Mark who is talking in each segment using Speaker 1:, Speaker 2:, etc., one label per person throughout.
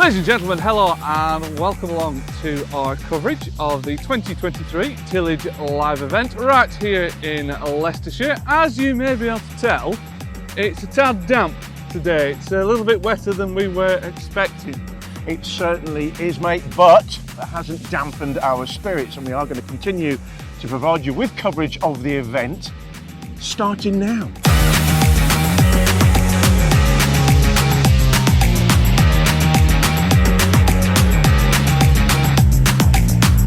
Speaker 1: Ladies and gentlemen, hello and welcome along to our coverage of the 2023 Tillage live event right here in Leicestershire. As you may be able to tell, it's a tad damp today. It's a little bit wetter than we were expecting.
Speaker 2: It certainly is, mate, but that hasn't dampened our spirits, and we are going to continue to provide you with coverage of the event starting now.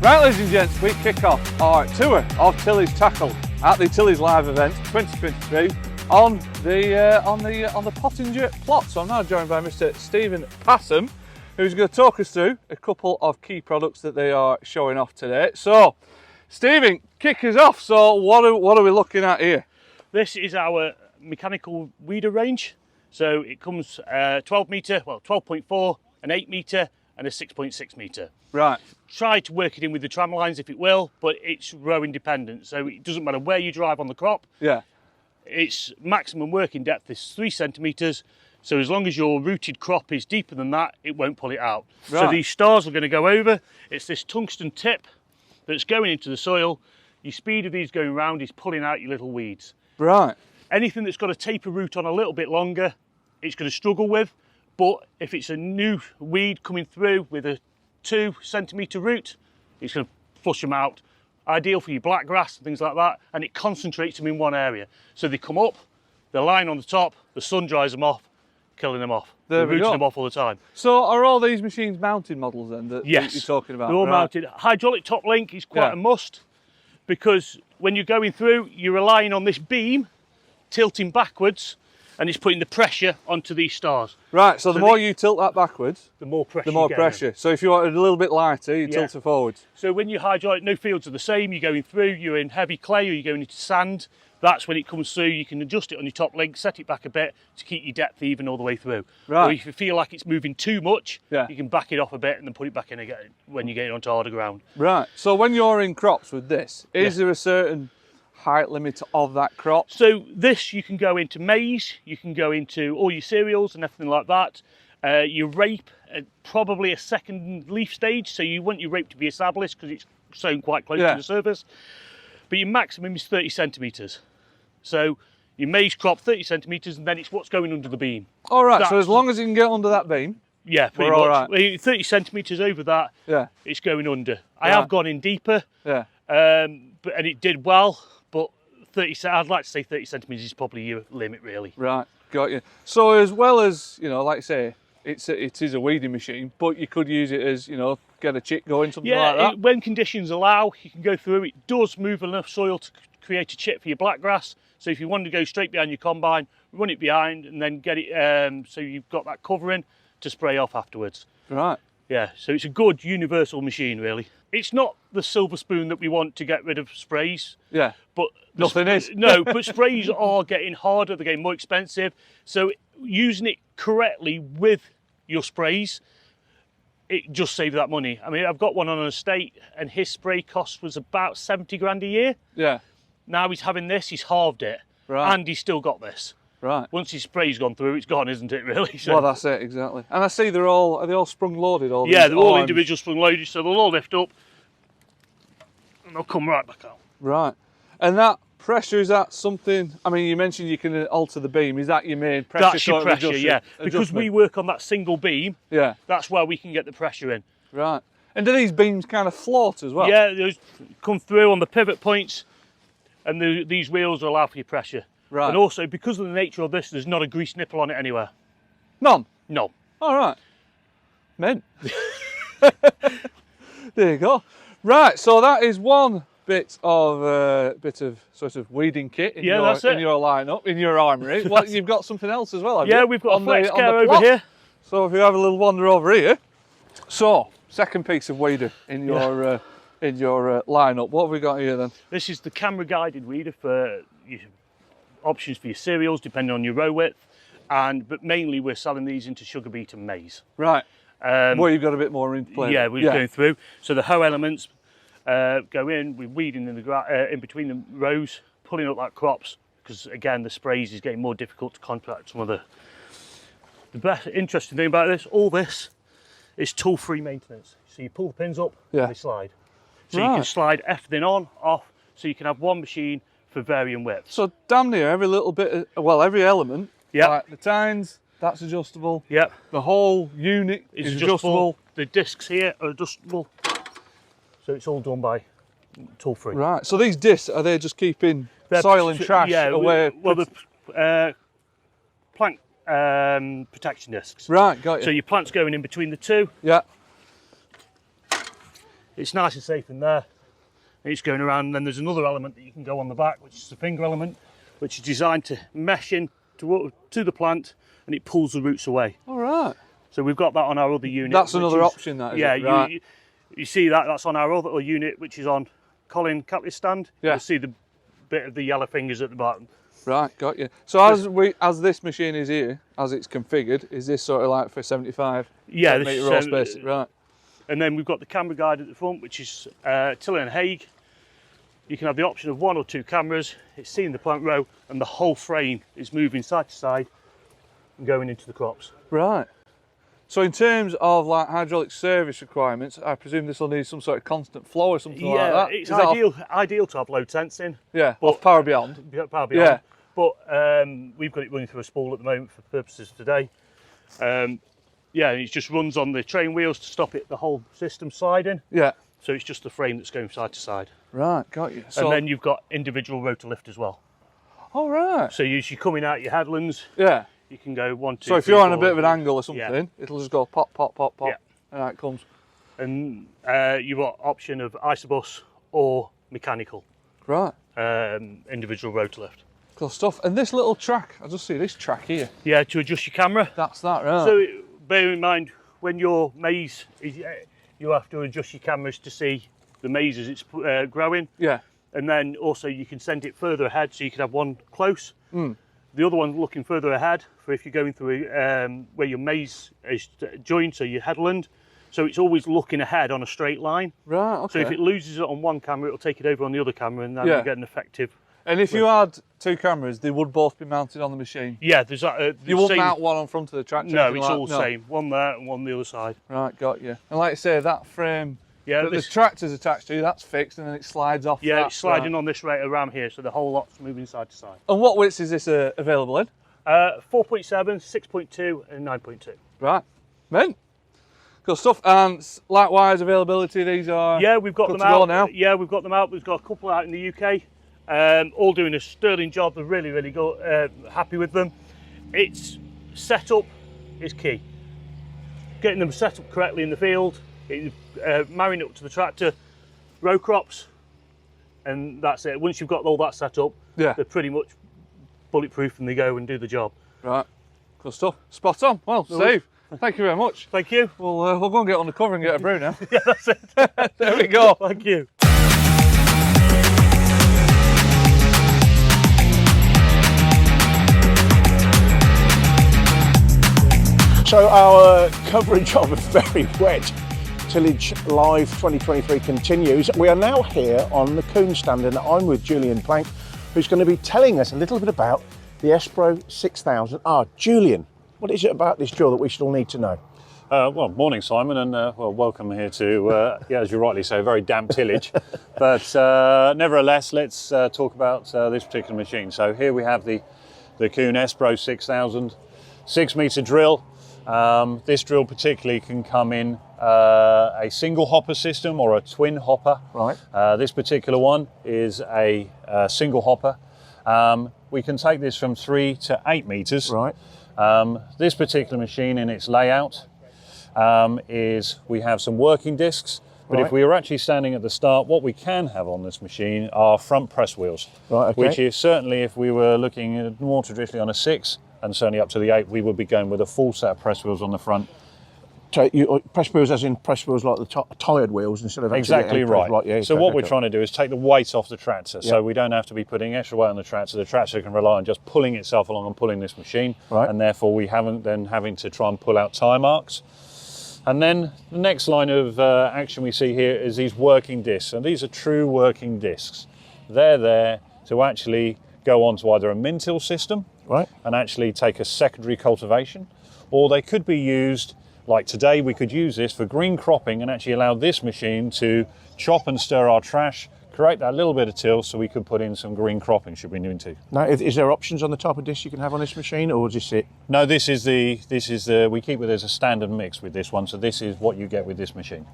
Speaker 1: Right, ladies and gents, we kick off our tour of Tillage Tackle at the Tillage Live event 2023 on the Pottinger plot. So I'm now joined by Mr. Stephen Passam, who's going to talk us through a couple of key products that they are showing off today. So, Stephen, kick us off. So, what are we looking at here?
Speaker 3: This is our mechanical weeder range. So it comes 12 metre, well 12.4, an 8 metre and a 6.6 metre.
Speaker 1: Right.
Speaker 3: Try to work it in with the tram lines if it will, but it's row independent, so it doesn't matter where you drive on the crop.
Speaker 1: Yeah.
Speaker 3: Its maximum working depth is 3 centimetres, so as long as your rooted crop is deeper than that, it won't pull it out.
Speaker 1: Right.
Speaker 3: So these stars are going to go over. It's this tungsten tip that's going into the soil. Your speed of these going around is pulling out your little weeds.
Speaker 1: Right.
Speaker 3: Anything that's got a taper root on a little bit longer, it's going to struggle with. But if it's a new weed coming through with a 2 centimetre root, it's going to flush them out. Ideal for your black grass and things like that, and it concentrates them in one area. So they come up, they're lying on the top, the sun dries them off, killing them off.
Speaker 1: There we
Speaker 3: rooting
Speaker 1: go.
Speaker 3: them off all the time.
Speaker 1: So are all these machines mounted models then that
Speaker 3: Yes,
Speaker 1: you're talking about?
Speaker 3: they're all
Speaker 1: Right.
Speaker 3: mounted. Hydraulic top link is quite
Speaker 1: Yeah.
Speaker 3: a must, because when you're going through, you're relying on this beam tilting backwards, and it's putting the pressure onto these stars.
Speaker 1: Right, so the more you tilt that backwards,
Speaker 3: The more pressure
Speaker 1: the more
Speaker 3: you get
Speaker 1: pressure. So if you want it a little bit lighter, you tilt it forwards.
Speaker 3: So when you hydraulic, no fields are the same. You're going through, you're in heavy clay or you're going into sand. That's when it comes through. You can adjust it on your top link, set it back a bit to keep your depth even all the way through.
Speaker 1: Right.
Speaker 3: Or if you feel like it's moving too much,
Speaker 1: Yeah.
Speaker 3: you can back it off a bit and then put it back in again when you get it onto harder ground.
Speaker 1: Right, so when you're in crops with this, is
Speaker 3: Yeah.
Speaker 1: there a certain height limit of that crop?
Speaker 3: So this, you can go into maize, you can go into all your cereals and everything like that. Your rape, probably a second leaf stage, so you want your rape to be established because it's sown quite close to the surface. But your maximum is 30 centimetres. So your maize crop, 30 centimetres, and then it's what's going under the beam.
Speaker 1: All right, so as long as you can get under that beam.
Speaker 3: Yeah, pretty
Speaker 1: We're
Speaker 3: much.
Speaker 1: all right.
Speaker 3: 30 centimetres over that,
Speaker 1: Yeah.
Speaker 3: it's going under. I
Speaker 1: Right.
Speaker 3: have gone in deeper,
Speaker 1: Yeah.
Speaker 3: and it did well, but I'd like to say 30 centimetres is probably your limit, really.
Speaker 1: Right, got you. So as well as, you know, like I say, it is a weeding machine, but you could use it as, you know, get a chick going, something like that.
Speaker 3: When conditions allow, you can go through. It does move enough soil to create a chip for your black grass. So if you want to go straight behind your combine, run it behind and then get it so you've got that covering to spray off afterwards.
Speaker 1: Right.
Speaker 3: Yeah, so it's a good universal machine, really. It's not the silver spoon that we want to get rid of sprays.
Speaker 1: Yeah.
Speaker 3: But
Speaker 1: Nothing is.
Speaker 3: No, but sprays are getting harder, they're getting more expensive. So using it correctly with your sprays, it just saves that money. I mean, I've got one on an estate and his spray cost was about 70 grand a year.
Speaker 1: Yeah.
Speaker 3: Now he's having this, he's halved it.
Speaker 1: Right.
Speaker 3: And he's still got this.
Speaker 1: Right.
Speaker 3: Once his spray's gone through, it's gone, isn't it, really? So,
Speaker 1: Well, that's it, exactly. And I see are they all sprung loaded? All
Speaker 3: yeah,
Speaker 1: these
Speaker 3: they're all
Speaker 1: arms?
Speaker 3: individual spring loaded, so they'll all lift up and they'll come right back out.
Speaker 1: Right. And that pressure, is that something, I mean, you mentioned you can alter the beam. Is that your main pressure?
Speaker 3: That's your
Speaker 1: sort of
Speaker 3: pressure, yeah. Because we work on that single beam,
Speaker 1: Yeah.
Speaker 3: that's where we can get the pressure in.
Speaker 1: Right. And do these beams kind of float as well?
Speaker 3: Yeah, those come through on the pivot points, and these wheels will allow for your pressure.
Speaker 1: Right.
Speaker 3: And also, because of the nature of this, there's not a grease nipple on it anywhere.
Speaker 1: None?
Speaker 3: No.
Speaker 1: All right. Men. There you go. Right, so that is one bit of sort of weeding kit in
Speaker 3: that's it.
Speaker 1: in your lineup, in your armoury. Well, you've got something else as well, have you?
Speaker 3: Yeah, we've got a Flexcare
Speaker 1: on the
Speaker 3: over
Speaker 1: plot.
Speaker 3: here.
Speaker 1: So if you have a little wander over here. So, second piece of weeder in your lineup. What have we got here then?
Speaker 3: This is the camera guided weeder for your options for your cereals, depending on your row width. But mainly we're selling these into sugar beet and maize.
Speaker 1: Right. Well, you've got a bit more in play.
Speaker 3: Yeah, we're going through. So the hoe elements go in, we're weeding in between the rows, pulling up that crops, because again, the sprays is getting more difficult to contract some of the best interesting thing about this, all this it's tool-free maintenance. So you pull the pins up,
Speaker 1: Yeah.
Speaker 3: and they slide. So you can slide everything on, off, so you can have one machine for varying widths.
Speaker 1: So damn near every little bit, every element.
Speaker 3: Yeah.
Speaker 1: Like the tines, that's adjustable.
Speaker 3: Yep.
Speaker 1: The whole unit is adjustable.
Speaker 3: The discs here are adjustable. So it's all done by tool-free.
Speaker 1: Right. So these discs, are they just keeping soil and trash away?
Speaker 3: Well, the plant protection discs.
Speaker 1: Right, got you.
Speaker 3: So your plant's going in between the two.
Speaker 1: Yeah.
Speaker 3: It's nice and safe in there. It's going around, and then there's another element that you can go on the back, which is the finger element, which is designed to mesh in to the plant, and it pulls the roots away.
Speaker 1: All right.
Speaker 3: So we've got that on our other unit.
Speaker 1: That's another option, that is.
Speaker 3: Yeah,
Speaker 1: it? Right.
Speaker 3: you see that's on our other unit, which is on Colin Catley's stand.
Speaker 1: Yeah.
Speaker 3: You'll see the bit of the yellow fingers at the bottom.
Speaker 1: Right, got you. So as this machine is here, as it's configured, is this sort of like for 75 metre row space? Right.
Speaker 3: And then we've got the camera guide at the front, which is Tillage and Hague. You can have the option of 1 or 2 cameras. It's seeing the plant row, and the whole frame is moving side to side and going into the crops.
Speaker 1: Right. So in terms of like hydraulic service requirements, I presume this will need some sort of constant flow or something like that.
Speaker 3: Yeah, it's
Speaker 1: Is
Speaker 3: ideal to have load sensing.
Speaker 1: Yeah,
Speaker 3: but
Speaker 1: off Power Beyond.
Speaker 3: Power Beyond.
Speaker 1: Yeah.
Speaker 3: But we've got it running through a spool at the moment for purposes of today. Yeah, it just runs on the train wheels to stop the whole system sliding.
Speaker 1: Yeah.
Speaker 3: So it's just the frame that's going side to side.
Speaker 1: Right, got you. So,
Speaker 3: And then you've got individual rotor lift as well.
Speaker 1: oh, right.
Speaker 3: So you're coming out your headlands,
Speaker 1: Yeah.
Speaker 3: you can go 1, 2,
Speaker 1: So if
Speaker 3: 3,
Speaker 1: you're on a
Speaker 3: 4,
Speaker 1: bit of an angle or something,
Speaker 3: Yeah.
Speaker 1: it'll just go pop, pop, pop, pop,
Speaker 3: Yeah.
Speaker 1: and out it comes.
Speaker 3: And you've got option of isobus or mechanical
Speaker 1: Right.
Speaker 3: individual rotor lift.
Speaker 1: Cool stuff. And this little track, I just see this track here.
Speaker 3: Yeah, to adjust your camera.
Speaker 1: That's that, right?
Speaker 3: So bear in mind, when your maize, you have to adjust your cameras to see the maize as it's growing.
Speaker 1: Yeah.
Speaker 3: And then also you can send it further ahead, so you can have one close. The other one looking further ahead for if you're going through where your maize is joined, so your headland. So it's always looking ahead on a straight line.
Speaker 1: Right, okay.
Speaker 3: So if it loses it on one camera, it'll take it over on the other camera, and then you get an effective.
Speaker 1: And if you had 2 cameras, they would both be mounted on the machine?
Speaker 3: Yeah, there's that.
Speaker 1: You wouldn't mount one on front of the tractor?
Speaker 3: No, it's all the same. One there and one on the other side.
Speaker 1: Right, got you. And like I say, that frame
Speaker 3: Yeah,
Speaker 1: that the tractor's attached to, that's fixed, and then it slides off.
Speaker 3: Yeah,
Speaker 1: that,
Speaker 3: it's sliding
Speaker 1: right.
Speaker 3: on this rate around here, so the whole lot's moving side to side.
Speaker 1: And what widths is this available in?
Speaker 3: 4.7, 6.2 and 9.2.
Speaker 1: Right, mint. Good stuff. And likewise, availability, these are
Speaker 3: Yeah, we've got
Speaker 1: good
Speaker 3: them
Speaker 1: to go
Speaker 3: out.
Speaker 1: now?
Speaker 3: Yeah, we've got them out. We've got a couple out in the UK, all doing a sterling job. They're really, really good, happy with them. It's setup is key. Getting them set up correctly in the field, marrying it up to the tractor, row crops, and that's it. Once you've got all that set up,
Speaker 1: Yeah.
Speaker 3: they're pretty much bulletproof and they go and do the job.
Speaker 1: Right, good stuff. Spot on. Well, Steve, thank you very much.
Speaker 3: Thank you.
Speaker 1: We'll go and get on the cover and get a brew now.
Speaker 3: Yeah, that's it.
Speaker 1: There we go.
Speaker 3: Thank you.
Speaker 2: So our coverage of a very wet Tillage Live 2023 continues. We are now here on the Kuhn stand, and I'm with Julian Plank, who's going to be telling us a little bit about the Espro 6000. Julian, what is it about this drill that we should all need to know?
Speaker 4: Well, morning, Simon, and well, welcome here to, yeah, as you rightly say, very damp tillage. But nevertheless, let's talk about this particular machine. So here we have the Kuhn Espro 6000 6-metre drill. This drill particularly can come in a single hopper system or a twin hopper.
Speaker 2: Right.
Speaker 4: This particular one is a single hopper. We can take this from 3 to 8 metres.
Speaker 2: Right.
Speaker 4: This particular machine in its layout is we have some working discs, but
Speaker 2: Right.
Speaker 4: if we were actually standing at the start, what we can have on this machine are front press wheels.
Speaker 2: Right, okay.
Speaker 4: Which is certainly, if we were looking at more traditionally on a 6 and certainly up to the 8, we would be going with a full set of press wheels on the front.
Speaker 2: So you press wheels as in press wheels like the tired wheels instead of actually
Speaker 4: Exactly
Speaker 2: the
Speaker 4: right.
Speaker 2: Right, yeah,
Speaker 4: so
Speaker 2: okay,
Speaker 4: what we're
Speaker 2: okay.
Speaker 4: trying to do is take the weight off the tractor,
Speaker 2: Yeah.
Speaker 4: so we don't have to be putting extra weight on the tractor. The tractor can rely on just pulling itself along and pulling this machine,
Speaker 2: Right.
Speaker 4: and therefore we haven't then having to try and pull out tyre marks. And then the next line of action we see here is these working discs, and these are true working discs. They're there to actually go onto either a min-till system
Speaker 2: Right.
Speaker 4: and actually take a secondary cultivation, or they could be used Like today, we could use this for green cropping and actually allow this machine to chop and stir our trash, create that little bit of till, so we could put in some green cropping should we need to.
Speaker 2: Now, is there options on the type of disc you can have on this machine, or is this it?
Speaker 4: No, this is the we keep it as a standard mix with this one, so this is what you get with this machine.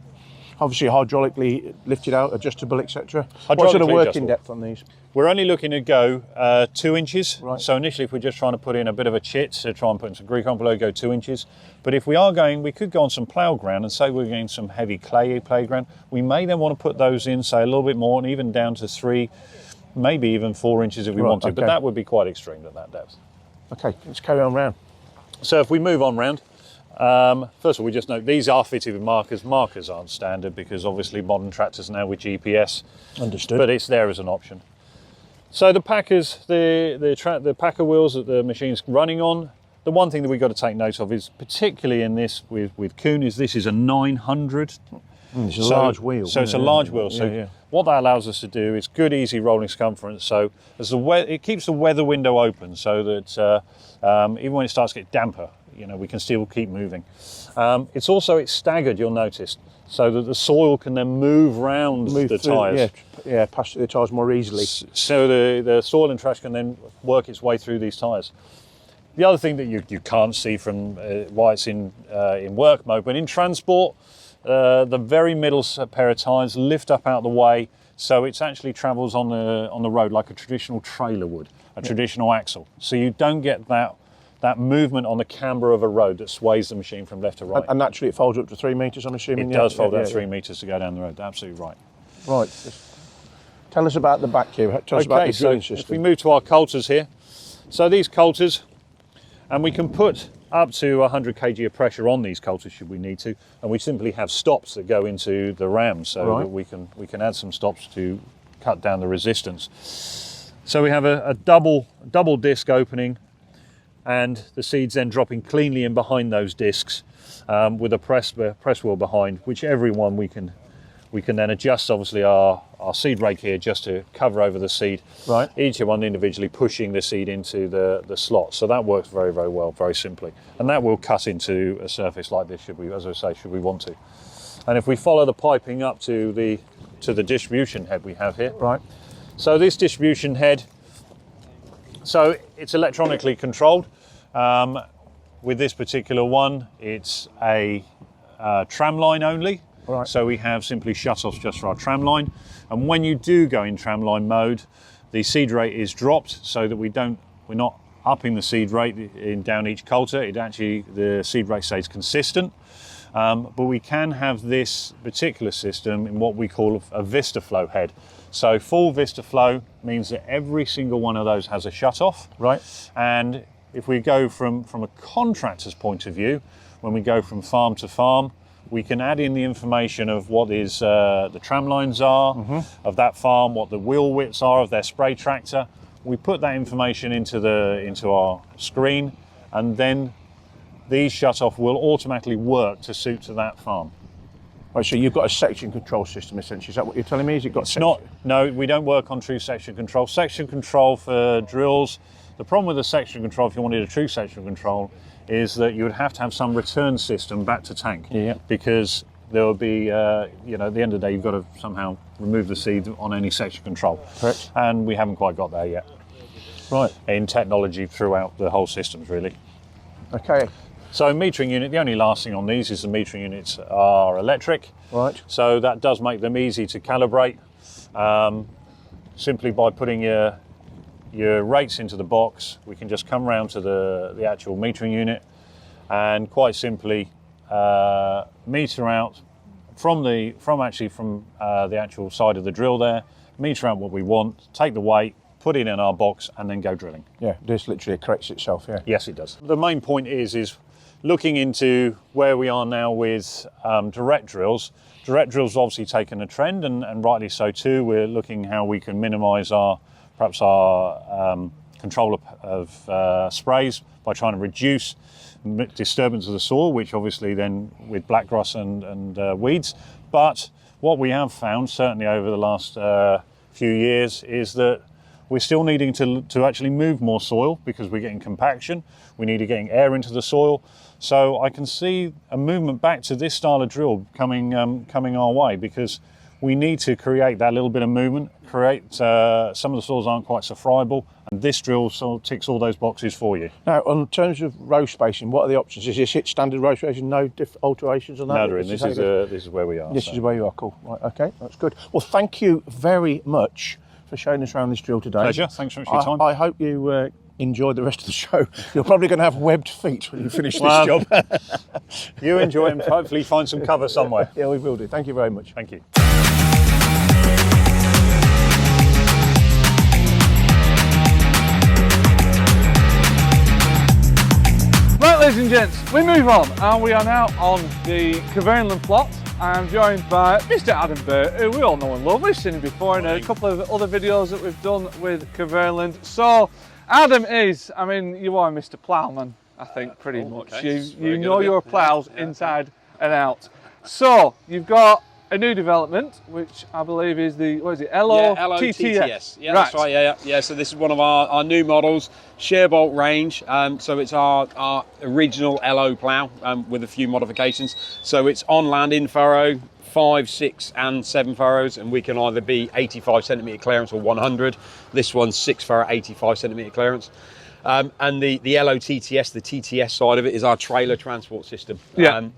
Speaker 2: Obviously hydraulically lifted out, adjustable, etc. What sort of working depth on these?
Speaker 4: We're only looking to go 2 inches.
Speaker 2: Right.
Speaker 4: So initially, if we're just trying to put in a bit of a chit to try and put in some Greek on below, go 2 inches. But if we are going, we could go on some plough ground, and say we're getting some heavy clay playground. We may then want to put those in, say a little bit more, and even down to 3, maybe even 4 inches if we want to.
Speaker 2: Okay.
Speaker 4: But that would be quite extreme at that depth.
Speaker 2: Okay, let's carry on round.
Speaker 4: So if we move on round, first of all, we just note these are fitted with markers. Markers aren't standard because obviously modern tractors now with GPS.
Speaker 2: Understood.
Speaker 4: But it's there as an option. So the packers, the packer wheels that the machine's running on, the one thing that we've got to take note of is, particularly in this with Kuhn, is this is a 900.
Speaker 2: It's a large wheel.
Speaker 4: So it's a large wheel. So what that allows us to do is good, easy rolling circumference. So as it keeps the weather window open, so that even when it starts to get damper, you know, we can still keep moving. It's staggered, you'll notice, so that the soil can then move round the tyres.
Speaker 2: Yeah, pass through the tyres more easily.
Speaker 4: So the soil and trash can then work its way through these tyres. The other thing that you can't see from why it's in work mode, but in transport, the very middle pair of tyres lift up out the way, so it actually travels on the road like a traditional trailer would, a traditional axle. So you don't get that movement on the camber of a road that sways the machine from left to right.
Speaker 2: And naturally it folds up to 3 metres, I'm assuming?
Speaker 4: It does fold up 3 metres to go down the road, absolutely right.
Speaker 2: Right. Tell us about the back here. Tell us about the drilling system.
Speaker 4: If we move to our coulters here, so these coulters, and we can put up to 100 kg of pressure on these coulters should we need to, and we simply have stops that go into the ram, so that we can add some stops to cut down the resistance. So we have a double disc opening, and the seeds then dropping cleanly in behind those discs with a press wheel behind, which every one we can then adjust obviously our seed rake here just to cover over the seed.
Speaker 2: Right.
Speaker 4: Each one individually pushing the seed into the slot. So that works very, very well, very simply. And that will cut into a surface like this should we want to. And if we follow the piping up to the distribution head we have here.
Speaker 2: Right.
Speaker 4: So this distribution head, so it's electronically controlled. With this particular one, it's a tram line only.
Speaker 2: Right.
Speaker 4: So we have simply shut-offs just for our tram line. And when you do go in tram line mode, the seed rate is dropped so that we're not upping the seed rate down each coulter. The seed rate stays consistent. But we can have this particular system in what we call a Vista flow head. So full Vista flow means that every single one of those has a shut-off.
Speaker 2: Right.
Speaker 4: And if we go from a contractor's point of view, when we go from farm to farm, we can add in the information of what the tram lines are of that farm, what the wheel widths are of their spray tractor. We put that information into our screen, and then these shut-off will automatically work to suit to that farm.
Speaker 2: Right, so you've got a section control system essentially. Is that what you're telling me? Is it got?
Speaker 4: No, we don't work on true section control. Section control for drills. The problem with the section control, if you wanted a true section control, is that you would have to have some return system back to tank.
Speaker 2: Yeah.
Speaker 4: Because there will be, at the end of the day, you've got to somehow remove the seed on any section control.
Speaker 2: Correct.
Speaker 4: And we haven't quite got there yet.
Speaker 2: Right.
Speaker 4: In technology throughout the whole systems, really.
Speaker 2: Okay.
Speaker 4: So metering unit, the only last thing on these is the metering units are electric.
Speaker 2: Right.
Speaker 4: So that does make them easy to calibrate. Simply by putting your rates into the box, we can just come round to the actual metering unit and quite simply meter out from the actual side of the drill there, meter out what we want, take the weight, put it in our box, and then go drilling.
Speaker 2: Yeah, this literally corrects itself, yeah.
Speaker 4: Yes, it does. The main point is looking into where we are now with direct drills. Direct drills obviously taken a trend, and rightly so too. We're looking how we can minimise our control of sprays by trying to reduce disturbance of the soil, which obviously then with blackgrass and weeds. But what we have found, certainly over the last few years, is that We're still needing to actually move more soil because we're getting compaction. We need to getting air into the soil. So I can see a movement back to this style of drill coming our way, because we need to create that little bit of movement, create some of the soils aren't quite so friable, and this drill sort of ticks all those boxes for you.
Speaker 2: Now, in terms of row spacing, what are the options? Is this it, standard row spacing, no alterations on that?
Speaker 4: No, there isn't. This is where we are.
Speaker 2: This is where you are, cool. Right, okay, that's good. Well, thank you very much for showing us around this drill today.
Speaker 4: Pleasure, thanks very much for your time.
Speaker 2: I hope you enjoyed the rest of the show. You're probably going to have webbed feet when you finish this job.
Speaker 4: You enjoy it and hopefully find some cover somewhere.
Speaker 2: Yeah, we will do. Thank you very much.
Speaker 4: Thank you.
Speaker 1: Right, ladies and gents, we move on, and we are now on the Kverneland plot. I'm joined by Mr. Adam Burt, who we all know and love. We've seen him before in a couple of other videos that we've done with Kverneland. So, Adam is, I mean, you are Mr. Ploughman, I think, pretty much.
Speaker 5: Okay.
Speaker 1: You know your ploughs inside and out. So, you've got a new development, which I believe is the, what is it, LO TTS?
Speaker 5: Yeah, right. That's right, yeah. So this is one of our new models, Sharebolt range. So it's our original LO plough with a few modifications. So it's on land in furrow, 5, 6 and 7 furrows, and we can either be 85 centimetre clearance or 100. This one's 6 furrow, 85 centimetre clearance. And the LO TTS, the TTS side of it, is our trailer transport system,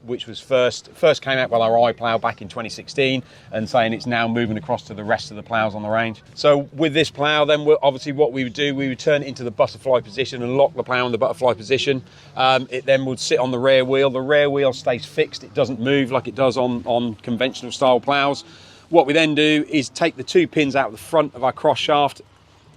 Speaker 5: which was first came out with our iPlough back in 2016, and saying it's now moving across to the rest of the ploughs on the range. So with this plough, then obviously what we would do, we would turn it into the butterfly position and lock the plough in the butterfly position. It then would sit on the rear wheel. The rear wheel stays fixed; it doesn't move like it does on conventional style ploughs. What we then do is take the 2 pins out of the front of our cross shaft,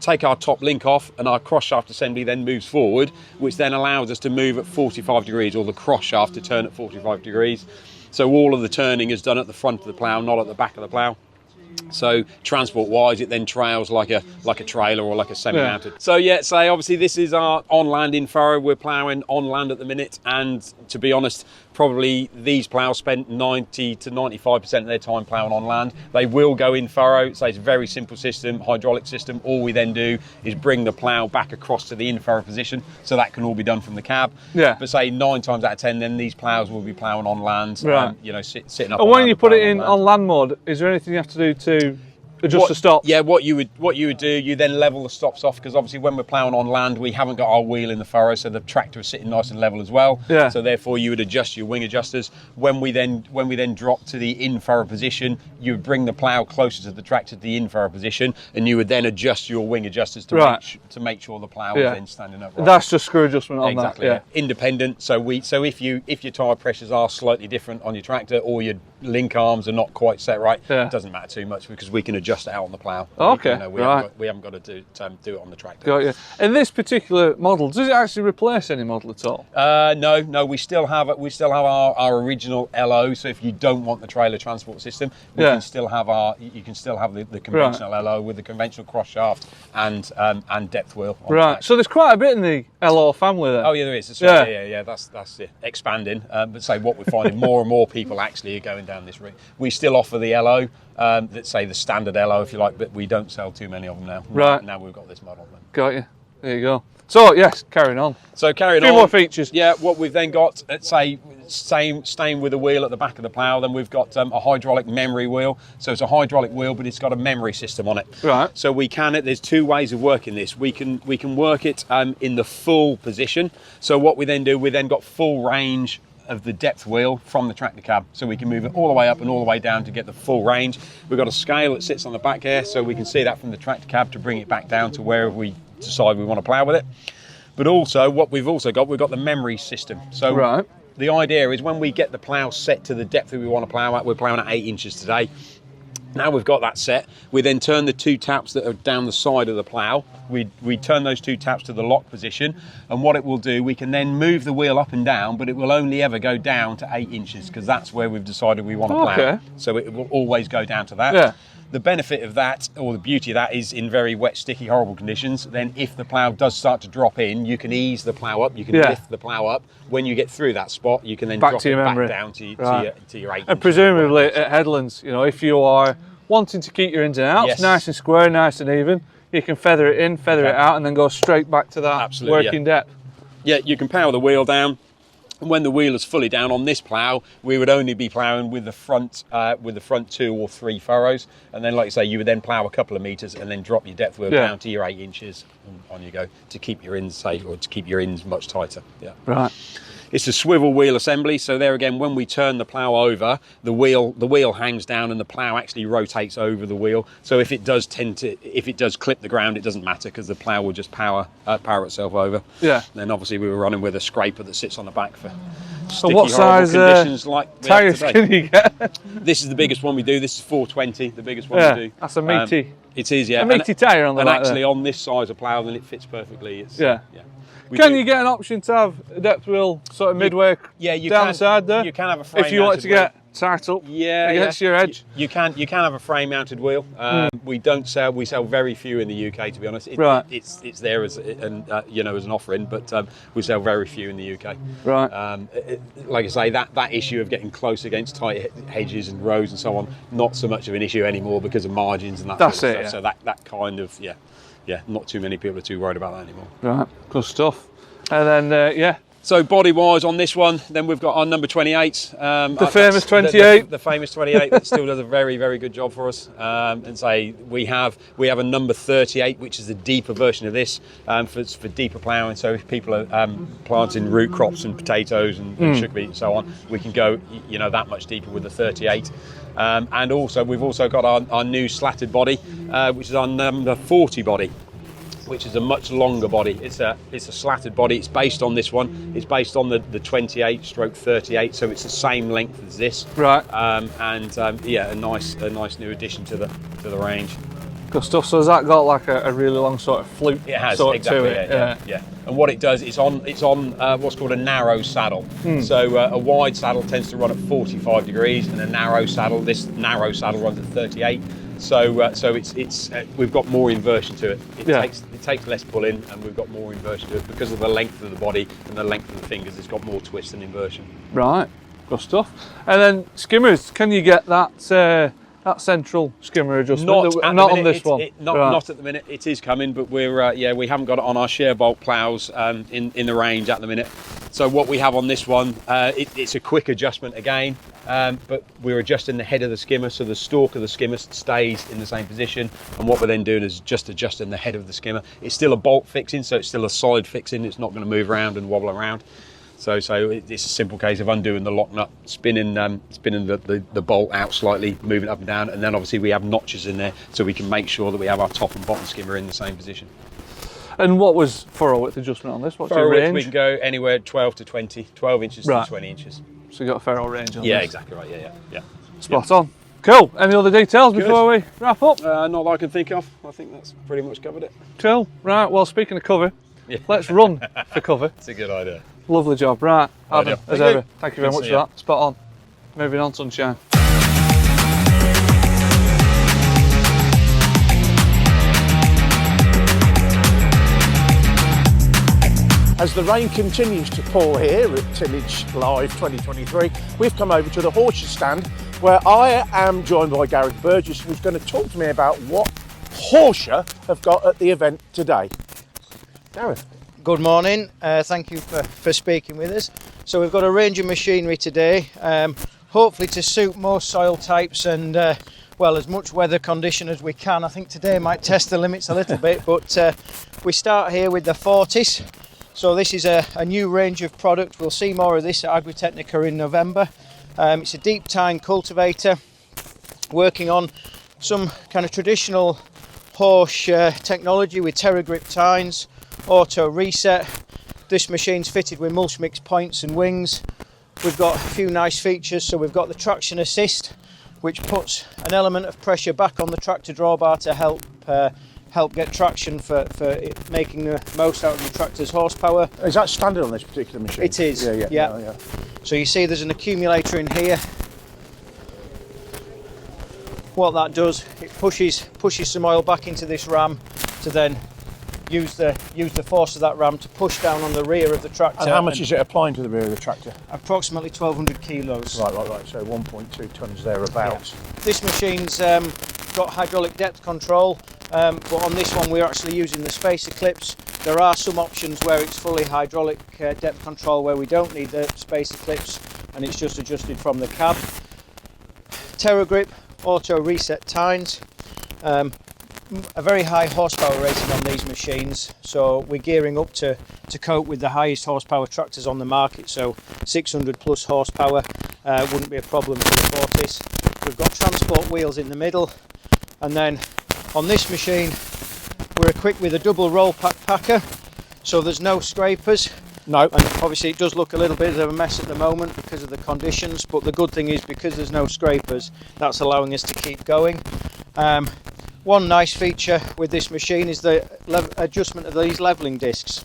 Speaker 5: take our top link off, and our cross shaft assembly then moves forward, which then allows us to move at 45 degrees, or the cross shaft to turn at 45 degrees. So all of the turning is done at the front of the plough, not at the back of the plough. So transport wise, it then trails like a trailer or like a semi-mounted. So yeah, so obviously this is our on land in furrow. We're ploughing on land at the minute, and to be honest, probably these ploughs spent 90 to 95% of their time ploughing on land. They will go in furrow, so it's a very simple system, hydraulic system. All we then do is bring the plough back across to the in furrow position, so that can all be done from the cab. Yeah. But say 9 times out of 10, then these ploughs will be ploughing on land, right. You know, sitting up.
Speaker 1: And when you put it in on land mode, is there anything you have to do to adjust the stops?
Speaker 5: Yeah, what you would do, you then level the stops off, because obviously when we're ploughing on land, we haven't got our wheel in the furrow, so the tractor is sitting nice and level as well. Yeah. So therefore you would adjust your wing adjusters. When we then drop to the in furrow position, you would bring the plough closer to the tractor to the in furrow position, and you would then adjust your wing adjusters to make sure the plough is then standing up right.
Speaker 1: That's just screw adjustment on that.
Speaker 5: Yeah. Independent. So if your tyre pressures are slightly different on your tractor, or your link arms are not quite set right, it doesn't matter too much, because we can adjust it out on the plough.
Speaker 1: Okay,
Speaker 5: we haven't got to do it on the tractor.
Speaker 1: Got you. In this particular model, does it actually replace any model at all?
Speaker 5: No. We still have our original LO. So if you don't want the trailer transport system, you can still have the conventional LO with the conventional cross shaft and depth wheel.
Speaker 1: Right. So there's quite a bit in the LO family there.
Speaker 5: Oh yeah, there is. That's right. Yeah. That's it. Expanding. But say what we're finding, more and more people actually are going down this route. We still offer the LO. That say the standard LO, if you like, but we don't sell too many of them now.
Speaker 1: Right.
Speaker 5: Now we've got this model. Then.
Speaker 1: Got you. There you go. So yes, carrying on.
Speaker 5: So carrying on.
Speaker 1: A few more features.
Speaker 5: Yeah, what we've then got, say, staying with the wheel at the back of the plough, then we've got a hydraulic memory wheel. So it's a hydraulic wheel, but it's got a memory system on it. Right. So there's 2 ways of working this. We can work it in the full position. So what we then do, we then got full range of the depth wheel from the tractor cab, so we can move it all the way up and all the way down to get the full range. We've got a scale that sits on the back here, so we can see that from the tractor cab to bring it back down to wherever we decide we want to plough with it. But also we've got the memory system. So the idea is when we get the plough set to the depth that we want to plough at, we're ploughing at 8 inches today. Now we've got that set, we then turn the 2 taps that are down the side of the plough. We turn those 2 taps to the lock position, and what it will do, we can then move the wheel up and down, but it will only ever go down to 8 inches, because that's where we've decided we want to plough. So it will always go down to that. Yeah. The benefit of that, or the beauty of that, is in very wet, sticky, horrible conditions, then if the plough does start to drop in, you can ease the plough up, you can lift the plough up. When you get through that spot, you can then drop it back down to your 8 inches.
Speaker 1: And presumably at headlands, if you are wanting to keep your ins and outs nice and square, nice and even, you can feather it in, feather it out, and then go straight back to that
Speaker 5: Absolutely,
Speaker 1: working depth.
Speaker 5: Yeah, you can power the wheel down. And when the wheel is fully down on this plough, we would only be ploughing with the front 2 or 3 furrows, and then, like I say, you would then plough a couple of metres and then drop your depth wheel down to your 8 inches, and on you go, to keep your ins safe, or to keep your ins much tighter. Yeah.
Speaker 1: Right.
Speaker 5: It's a swivel wheel assembly, so there again, when we turn the plough over, the wheel hangs down and the plough actually rotates over the wheel. So if it does clip the ground, it doesn't matter, because the plough will just power itself over.
Speaker 1: Yeah.
Speaker 5: And then obviously we were running with a scraper that sits on the back for
Speaker 1: So what size
Speaker 5: conditions like we have
Speaker 1: tyres
Speaker 5: today.
Speaker 1: can you get?
Speaker 5: This is the biggest one we do. This is 420, the biggest one we do.
Speaker 1: That's a meaty.
Speaker 5: It is, yeah.
Speaker 1: A meaty tyre on the
Speaker 5: and
Speaker 1: back
Speaker 5: actually
Speaker 1: there.
Speaker 5: on this size of plough, then it fits perfectly. It's,
Speaker 1: Yeah.
Speaker 5: We
Speaker 1: Can
Speaker 5: do-
Speaker 1: you get an option to have a depth wheel sort of midway
Speaker 5: you
Speaker 1: down
Speaker 5: can,
Speaker 1: the side there?
Speaker 5: You can have a frame
Speaker 1: if you wanted to
Speaker 5: wheel.
Speaker 1: get tight up against your edge.
Speaker 5: You can have a frame mounted wheel. We sell very few in the UK, to be honest.
Speaker 1: Right.
Speaker 5: It's there as an offering, but we sell very few in the UK.
Speaker 1: Right.
Speaker 5: Like I say, that issue of getting close against tight hedges and rows and so on, not so much of an issue anymore because of margins and that
Speaker 1: That's
Speaker 5: sort of
Speaker 1: it,
Speaker 5: stuff.
Speaker 1: yeah.
Speaker 5: So that kind of not too many people are too worried about that anymore.
Speaker 1: Right. Good stuff. And then
Speaker 5: So body-wise on this one, then we've got our number 28.
Speaker 1: The famous 28.
Speaker 5: The famous 28 that still does a very, very good job for us. And say we have a number 38, which is a deeper version of this for deeper ploughing. So if people are planting root crops and potatoes and sugar beet and so on, we can go that much deeper with the 38. And also we've also got our new slatted body, which is our number 40 body, which is a much longer body. It's a slatted body. It's based on this one. It's based on the 28/38, so it's the same length as this.
Speaker 1: Right.
Speaker 5: A nice new addition to the range.
Speaker 1: good stuff. So has that got like a really long sort of flute?
Speaker 5: It has,
Speaker 1: sort
Speaker 5: exactly.
Speaker 1: to it?
Speaker 5: Yeah. And what it does, it's on what's called a narrow saddle. So a wide saddle tends to run at 45 degrees, and this narrow saddle runs at 38. So it's we've got more inversion to it. It takes less pull-in, and we've got more inversion to it because of the length of the body and the length of the fingers. It's got more twist and inversion.
Speaker 1: Right, good stuff. And then skimmers, can you get that central skimmer adjustment? Not on this one.
Speaker 5: Not at the minute. It is coming, but we haven't got it on our share bolt ploughs in the range at the minute. So what we have on this one, it's a quick adjustment again, but we're adjusting the head of the skimmer, so the stalk of the skimmer stays in the same position. And what we're then doing is just adjusting the head of the skimmer. It's still a bolt fixing, so it's still a solid fixing. It's not going to move around and wobble around. So it's a simple case of undoing the lock nut, spinning the bolt out slightly, moving it up and down, and then obviously we have notches in there so we can make sure that we have our top and bottom skimmer in the same position.
Speaker 1: And what was furrow width adjustment on this? What's your
Speaker 5: Furrow width,
Speaker 1: range?
Speaker 5: we can go anywhere 12 to 20, 12 inches to 20 inches.
Speaker 1: So you got a furrow range on this?
Speaker 5: Yeah, exactly right. Yeah.
Speaker 1: Spot on. Cool. Any other details before we wrap up?
Speaker 5: Not that I can think of. I think that's pretty much covered it.
Speaker 1: Cool. Right. Well, speaking of cover, let's run for cover.
Speaker 5: It's a good idea.
Speaker 1: Lovely job. Right, Adam, as ever, thank you very
Speaker 5: Good
Speaker 1: much
Speaker 5: to
Speaker 1: for
Speaker 5: see
Speaker 1: that. Spot on. Moving on, sunshine.
Speaker 2: As the rain continues to pour here at Tillage Live 2023, we've come over to the Horsch stand where I am joined by Gareth Burgess, who's going to talk to me about what Horsch have got at the event today. Gareth.
Speaker 6: Good morning, thank you for speaking with us. So we've got a range of machinery today, hopefully to suit most soil types and as much weather condition as we can. I think today might test the limits a little bit, but we start here with the Fortis. So this is a new range of product. We'll see more of this at Agritechnica in November. It's a deep tine cultivator working on some kind of traditional Horsch technology with TerraGrip tines, auto reset. This machine's fitted with mulch mix points and wings. We've got a few nice features. So we've got the traction assist, which puts an element of pressure back on the tractor drawbar to help get traction for making the most out of the tractor's horsepower.
Speaker 2: Is that standard on this particular machine?
Speaker 6: It is, yeah. So you see there's an accumulator in here. What that does, it pushes some oil back into this ram to then use the force of that ram to push down on the rear of the tractor.
Speaker 2: And how much is it applying to the rear of the tractor?
Speaker 6: Approximately 1,200 kilos.
Speaker 2: Right. So 1.2 tonnes thereabouts.
Speaker 6: Yeah. This machine's got hydraulic depth control, but on this one we're actually using the spacer clips. There are some options where it's fully hydraulic depth control where we don't need the spacer clips and it's just adjusted from the cab. Terra Grip auto reset tines. A very high horsepower rating on these machines, so we're gearing up to cope with the highest horsepower tractors on the market, so 600 plus horsepower wouldn't be a problem for the Fortis. We've got transport wheels in the middle, and then on this machine we're equipped with a double roll pack packer, so there's no scrapers.
Speaker 2: No.
Speaker 6: And obviously it does look a little bit of a mess at the moment because of the conditions, but the good thing is because there's no scrapers, that's allowing us to keep going. One nice feature with this machine is the adjustment of these levelling discs.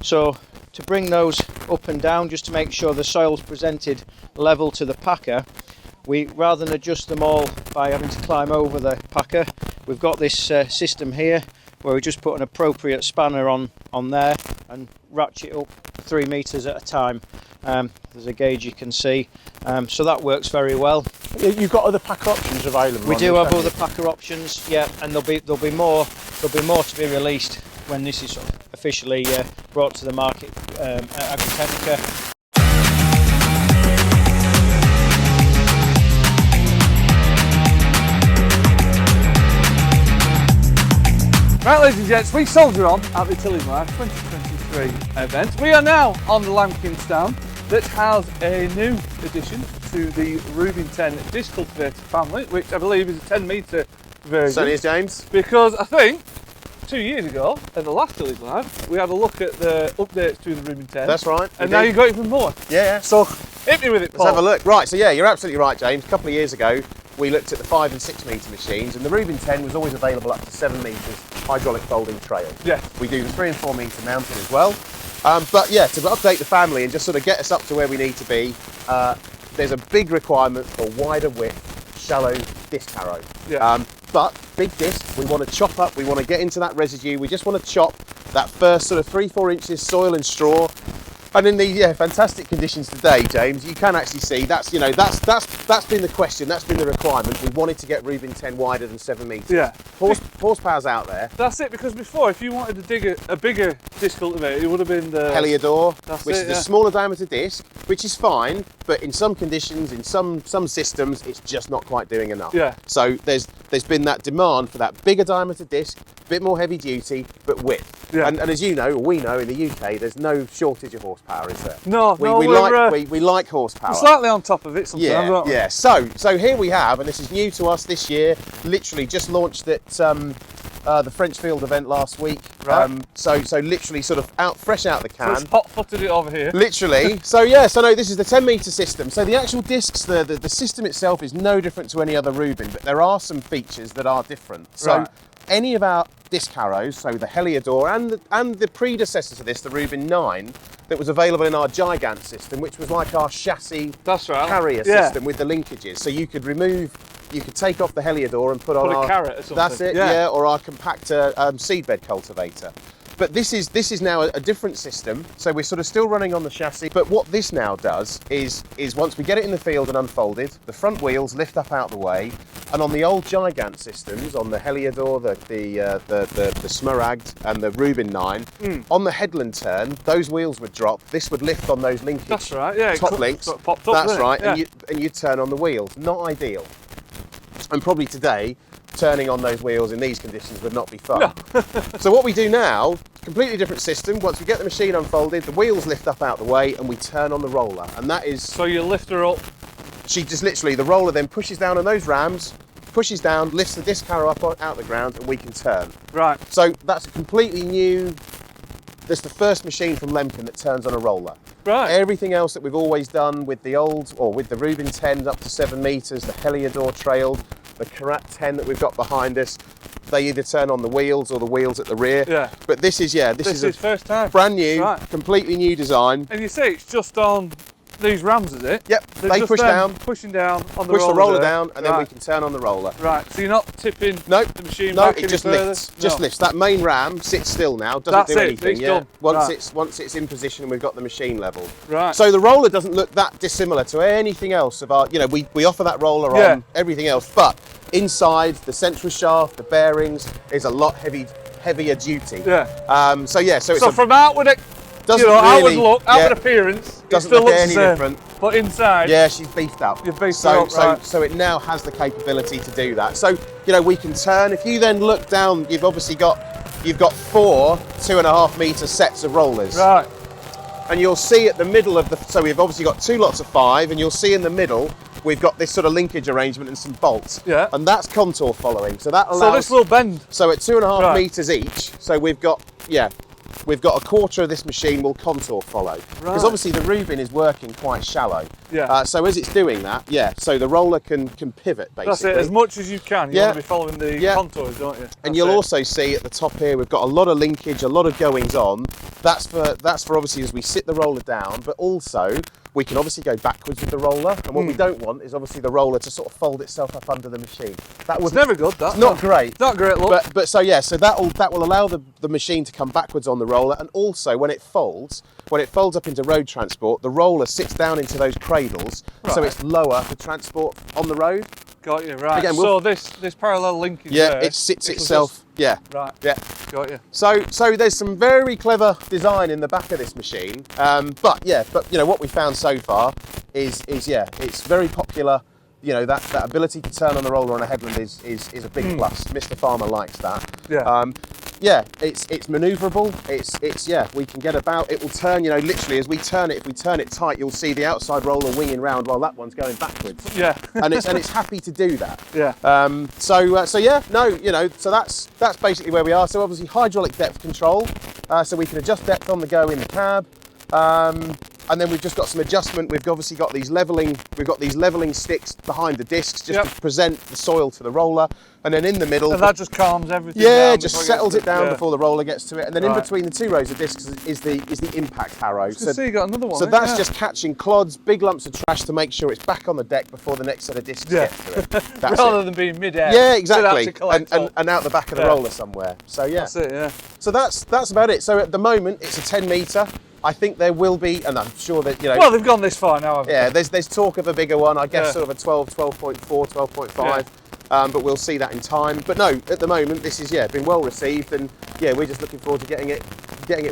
Speaker 6: So to bring those up and down, just to make sure the soil's presented level to the packer, we, rather than adjust them all by having to climb over the packer, we've got this system here where we just put an appropriate spanner on there and ratchet up 3 meters at a time. There's a gauge you can see, so that works very well.
Speaker 2: You've got other packer options available.
Speaker 6: We do have other packer options, yeah, and there'll be more to be released when this is officially brought to the market at Agritechnica.
Speaker 1: Right, ladies and gents, we soldier on at the Tillage Live 2023 event. We are now on the Lemken stand that has a new addition to the Rubin 10 disc cultivator family, which I believe is a 10 metre version.
Speaker 7: So it is, James.
Speaker 1: Because I think 2 years ago, at the last Tillage Live, we had a look at the updates to the Rubin 10.
Speaker 7: That's right.
Speaker 1: And now you've got even more.
Speaker 7: Yeah.
Speaker 1: So hit me with it, Paul.
Speaker 7: Let's have a look. Right, so yeah, you're absolutely right, James. A couple of years ago, we looked at the 5 and 6 metre machines, and the Rubin 10 was always available up to 7 metres hydraulic folding trail.
Speaker 1: Yeah.
Speaker 7: We do the 3 and 4 metre mounting as well. But yeah, to update the family and just sort of get us up to where we need to be, there's a big requirement for wider width, shallow disc harrow.
Speaker 1: Yeah.
Speaker 7: But big disc, we want to chop up, we want to get into that residue, we just want to chop that first sort of 3-4 inches soil and straw. And in the fantastic conditions today, James, you can actually see that's been the question, that's been the requirement. We wanted to get Rubin 10 wider than 7 metres.
Speaker 1: Yeah.
Speaker 7: Horsepower's out there.
Speaker 1: That's it, because before, if you wanted to dig a bigger disc cultivator, it would have been the
Speaker 7: Heliodor, which is
Speaker 1: yeah.
Speaker 7: a smaller diameter disc, which is fine, but in some conditions, in some systems, it's just not quite doing enough.
Speaker 1: Yeah.
Speaker 7: So there's been that demand for that bigger diameter disc, a bit more heavy duty, but width.
Speaker 1: Yeah.
Speaker 7: And as you know, or we know, in the UK, there's no shortage of horsepower, is there?
Speaker 1: No,
Speaker 7: we like horsepower.
Speaker 1: We're slightly on top of it sometimes, aren't we?
Speaker 7: Yeah. So here we have, and this is new to us this year. Literally just launched at the French Field event last week.
Speaker 1: Right.
Speaker 7: So literally sort of fresh out the can.
Speaker 1: So it's hot-footed it over here.
Speaker 7: Literally. So yeah. So no, this is the 10 metre system. So the actual discs, the system itself is no different to any other Rubin, but there are some features that are different. So
Speaker 1: Right.
Speaker 7: any of our disc harrows, so the Heliodor and the predecessor to this, the Rubin 9, that was available in our Gigant system, which was like our chassis
Speaker 1: That's right.
Speaker 7: carrier
Speaker 1: Yeah.
Speaker 7: system with the linkages. So you could take off the Heliodor and put on
Speaker 1: a
Speaker 7: our
Speaker 1: carrot or something.
Speaker 7: That's it, yeah, or our compactor seedbed cultivator. But this is now a different system, so we're sort of still running on the chassis. But what this now does is once we get it in the field and unfolded, the front wheels lift up out the way, and on the old Gigant systems, on the Heliodor, the Smaragd, and the Rubin 9, on the headland turn, those wheels would drop. This would lift on those linkage
Speaker 1: That's right, yeah.
Speaker 7: top links.
Speaker 1: Sort of popped up,
Speaker 7: That's
Speaker 1: didn't it?
Speaker 7: right,
Speaker 1: Yeah.
Speaker 7: and you'd turn on the wheels. Not ideal. And probably today, turning on those wheels in these conditions would not be fun. No. So what we do now, completely different system. Once we get the machine unfolded, the wheels lift up out the way and we turn on the roller. And that is...
Speaker 1: So you lift her up.
Speaker 7: She just literally, the roller then pushes down on those rams, pushes down, lifts the disc harrow up out the ground, and we can turn.
Speaker 1: Right.
Speaker 7: So that's a completely new... That's the first machine from Lemken that turns on a roller.
Speaker 1: Right.
Speaker 7: Everything else that we've always done with the old, or with the Rubin 10 up to 7 metres, the Heliodor trailed, the Karat 10 that we've got behind us, they either turn on the wheels or the wheels at the rear.
Speaker 1: Yeah.
Speaker 7: But this is a
Speaker 1: first time.
Speaker 7: brand new,
Speaker 1: Right.
Speaker 7: completely new design.
Speaker 1: And you say it's just on these rams, is it?
Speaker 7: Yep,
Speaker 1: They're
Speaker 7: they
Speaker 1: just
Speaker 7: push
Speaker 1: them
Speaker 7: down,
Speaker 1: pushing down on the
Speaker 7: push
Speaker 1: roller.
Speaker 7: the roller
Speaker 1: there.
Speaker 7: down, and then we
Speaker 1: Right.
Speaker 7: can turn on the roller.
Speaker 1: Right, so you're not tipping
Speaker 7: Nope,
Speaker 1: the machine
Speaker 7: no,
Speaker 1: back
Speaker 7: it
Speaker 1: any
Speaker 7: just
Speaker 1: further?
Speaker 7: lifts. Just
Speaker 1: No.
Speaker 7: lifts. That main ram sits still now, doesn't
Speaker 1: That's
Speaker 7: do
Speaker 1: it,
Speaker 7: anything.
Speaker 1: it's
Speaker 7: Yeah.
Speaker 1: done.
Speaker 7: Once
Speaker 1: Right.
Speaker 7: it's in position and we've got the machine level.
Speaker 1: Right.
Speaker 7: So the roller doesn't look that dissimilar to anything else of our. You know, we offer that roller
Speaker 1: Yeah.
Speaker 7: on everything else, but inside the central shaft, the bearings is a lot heavier duty.
Speaker 1: Yeah.
Speaker 7: So it's
Speaker 1: So
Speaker 7: a,
Speaker 1: from outward,
Speaker 7: doesn't
Speaker 1: outward
Speaker 7: really,
Speaker 1: look, outward appearance, it
Speaker 7: doesn't
Speaker 1: still
Speaker 7: look
Speaker 1: looks
Speaker 7: any
Speaker 1: the same.
Speaker 7: different.
Speaker 1: But inside,
Speaker 7: Yeah, she's beefed up.
Speaker 1: You've beefed
Speaker 7: so,
Speaker 1: her up, right.
Speaker 7: so it now has the capability to do that. So, you know, we can turn. If you then look down, you've got 4 2.5 metre sets of rollers.
Speaker 1: right.
Speaker 7: And you'll see at the middle of the, so we've obviously got 2 lots of 5, and you'll see in the middle, we've got this sort of linkage arrangement and some bolts.
Speaker 1: Yeah.
Speaker 7: And that's contour following. So that allows,
Speaker 1: So this will bend.
Speaker 7: so at 2.5
Speaker 1: Right.
Speaker 7: metres each, so we've got a quarter of this machine will contour follow. Because
Speaker 1: Right.
Speaker 7: obviously the Rubin is working quite shallow.
Speaker 1: Yeah.
Speaker 7: So as it's doing that, so the roller can pivot basically.
Speaker 1: That's it, as much as you can. You
Speaker 7: Yeah.
Speaker 1: want to be following the
Speaker 7: Yeah.
Speaker 1: contours, don't you?
Speaker 7: And
Speaker 1: That's
Speaker 7: you'll
Speaker 1: it.
Speaker 7: also see at the top here, we've got a lot of linkage, a lot of goings on. That's for obviously as we sit the roller down, but also we can obviously go backwards with the roller. And what we don't want is obviously the roller to sort of fold itself up under the machine. That
Speaker 1: It's
Speaker 7: was
Speaker 1: never good, that.
Speaker 7: not great.
Speaker 1: Not great look.
Speaker 7: But so that will allow the machine to come backwards on the roller, and also when it folds up into road transport, the roller sits down into those cradles, so
Speaker 1: Right.
Speaker 7: it's lower for transport on the road.
Speaker 1: Got you, right.
Speaker 7: Again,
Speaker 1: so this parallel linkage
Speaker 7: Yeah,
Speaker 1: there,
Speaker 7: it sits
Speaker 1: it'll
Speaker 7: itself. Yeah,
Speaker 1: just- right,
Speaker 7: yeah.
Speaker 1: got you.
Speaker 7: So there's some very clever design in the back of this machine, but you know what we found so far is it's very popular. You know that ability to turn on the roller on a headland is a big plus. Mr. Farmer likes that.
Speaker 1: Yeah.
Speaker 7: It's manoeuvrable. It's we can get about. It will turn. You know, literally as we turn it. If we turn it tight, you'll see the outside roller winging round while that one's going backwards.
Speaker 1: Yeah.
Speaker 7: and it's happy to do that.
Speaker 1: Yeah.
Speaker 7: So that's basically where we are. So obviously hydraulic depth control, so we can adjust depth on the go in the cab. And then we've just got some adjustment. We've obviously got these leveling sticks behind the discs just to present the soil to the roller. And then in the middle,
Speaker 1: And that just calms everything
Speaker 7: yeah,
Speaker 1: down.
Speaker 7: just
Speaker 1: before
Speaker 7: settles it down
Speaker 1: yeah.
Speaker 7: before the roller gets to it. And then in
Speaker 1: Right.
Speaker 7: between the 2 rows of discs is the impact harrow.
Speaker 1: So you got another one.
Speaker 7: So
Speaker 1: eh?
Speaker 7: that's
Speaker 1: Yeah.
Speaker 7: just catching clods, big lumps of trash to make sure it's back on the deck before the next set of discs
Speaker 1: Yeah.
Speaker 7: get to it. That's
Speaker 1: rather
Speaker 7: it.
Speaker 1: than being mid-air.
Speaker 7: Yeah,
Speaker 1: So
Speaker 7: exactly.
Speaker 1: that's to collect all.
Speaker 7: And out the back of the
Speaker 1: Yeah.
Speaker 7: roller somewhere. So yeah.
Speaker 1: That's it, yeah.
Speaker 7: So that's about it. So at the moment it's a 10 metre. I think there will be, and I'm sure that, you know,
Speaker 1: Well, they've gone this far now, haven't
Speaker 7: yeah, there's talk of a bigger one. I guess
Speaker 1: Yeah.
Speaker 7: sort of a 12, 12.4, 12.5. But we'll see that in time. But no, at the moment this is been well received, and we're just looking forward to getting it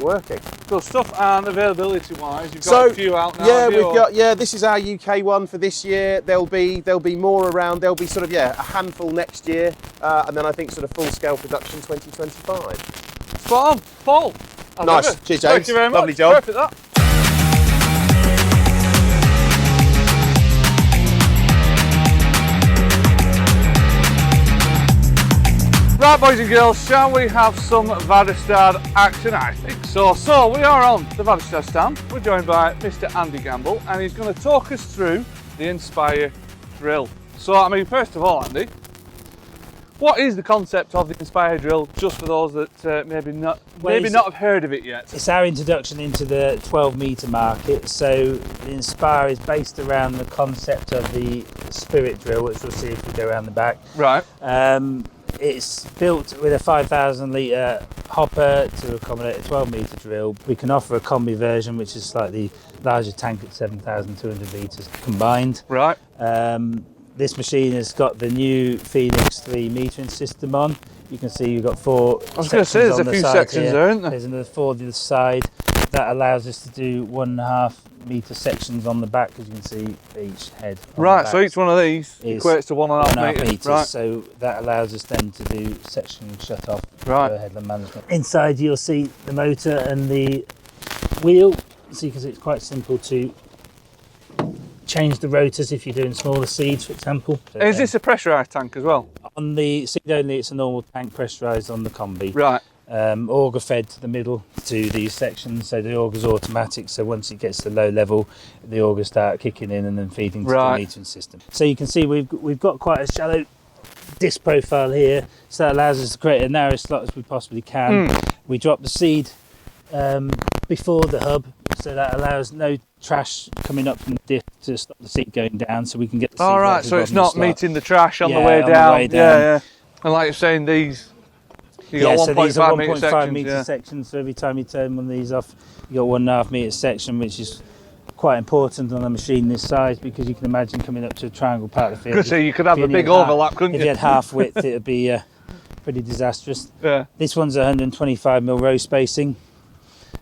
Speaker 7: working.
Speaker 1: they? Good stuff. And availability-wise, you've got a few out now.
Speaker 7: Yeah,
Speaker 1: have you,
Speaker 7: we've got this is our UK one for this year. There'll be more around. There'll be sort of a handful next year, and then I think sort of full scale production 2025.
Speaker 1: Spot on, Paul. I love
Speaker 7: Nice.
Speaker 1: it.
Speaker 7: Cheers,
Speaker 1: Thank
Speaker 7: James.
Speaker 1: you very much.
Speaker 7: Lovely job.
Speaker 1: Perfect that. Right, boys and girls, shall we have some Vaderstad action? I think so. So we are on the Vaderstad stand. We're joined by Mr. Andy Gamble, and he's going to talk us through the Inspire drill. So, I mean, first of all, Andy, what is the concept of the Inspire drill, just for those that maybe not have heard of it yet?
Speaker 8: It's our introduction into the 12 metre market. So the Inspire is based around the concept of the Spirit drill, which we'll see if we go around the back.
Speaker 1: Right.
Speaker 8: It's built with a 5,000 litre hopper to accommodate a 12 metre drill. We can offer a combi version, which is slightly larger tank at 7,200 litres combined.
Speaker 1: Right.
Speaker 8: This machine has got the new Phoenix 3 metering system on. You can see you've got 4
Speaker 1: I was going to say, there's
Speaker 8: on
Speaker 1: a
Speaker 8: the
Speaker 1: few
Speaker 8: side
Speaker 1: sections
Speaker 8: here.
Speaker 1: there, isn't there?
Speaker 8: There's another 4 on the other side. That allows us to do 1.5 metre sections on the back, as you can see each head. on
Speaker 1: Right,
Speaker 8: the
Speaker 1: so
Speaker 8: back
Speaker 1: each one of these
Speaker 8: is
Speaker 1: equates to 1.5
Speaker 8: 1.5
Speaker 1: metres.
Speaker 8: metres.
Speaker 1: Right.
Speaker 8: So that allows us then to do section shut off
Speaker 1: Right.
Speaker 8: for headland management. Inside you'll see the motor and the wheel. So you can see it's quite simple to change the rotors if you're doing smaller seeds, for example. So
Speaker 1: Is this a pressurised tank as well?
Speaker 8: on the seed only? It's a normal tank pressurised on the combi.
Speaker 1: Right.
Speaker 8: Auger fed to the middle to these sections, so the auger's automatic, so once it gets to low level the augers start kicking in and then feeding to
Speaker 1: Right.
Speaker 8: the metering system. So you can see we've got quite a shallow disc profile here, so that allows us to create a narrow slot as we possibly can. We drop the seed before the hub, so that allows no trash coming up from the diff to stop the seat going down, so we can get the seat.
Speaker 1: All right,
Speaker 8: right
Speaker 1: so it's not meeting the trash on the
Speaker 8: Yeah,
Speaker 1: way
Speaker 8: on the
Speaker 1: down.
Speaker 8: way down.
Speaker 1: Yeah. And like you're saying, these you
Speaker 8: Yeah,
Speaker 1: got
Speaker 8: so these are 1.5
Speaker 1: sections,
Speaker 8: metre
Speaker 1: yeah.
Speaker 8: sections, so every time you turn one of these off, you got 1.5 metre section, which is quite important on a machine this size, because you can imagine coming up to a triangle part of the field.
Speaker 1: Good, so you could have
Speaker 8: If
Speaker 1: a
Speaker 8: you
Speaker 1: big
Speaker 8: knew half-
Speaker 1: overlap, couldn't
Speaker 8: If
Speaker 1: you?
Speaker 8: you had half width, it would be pretty disastrous.
Speaker 1: Yeah.
Speaker 8: This one's 125mm row spacing.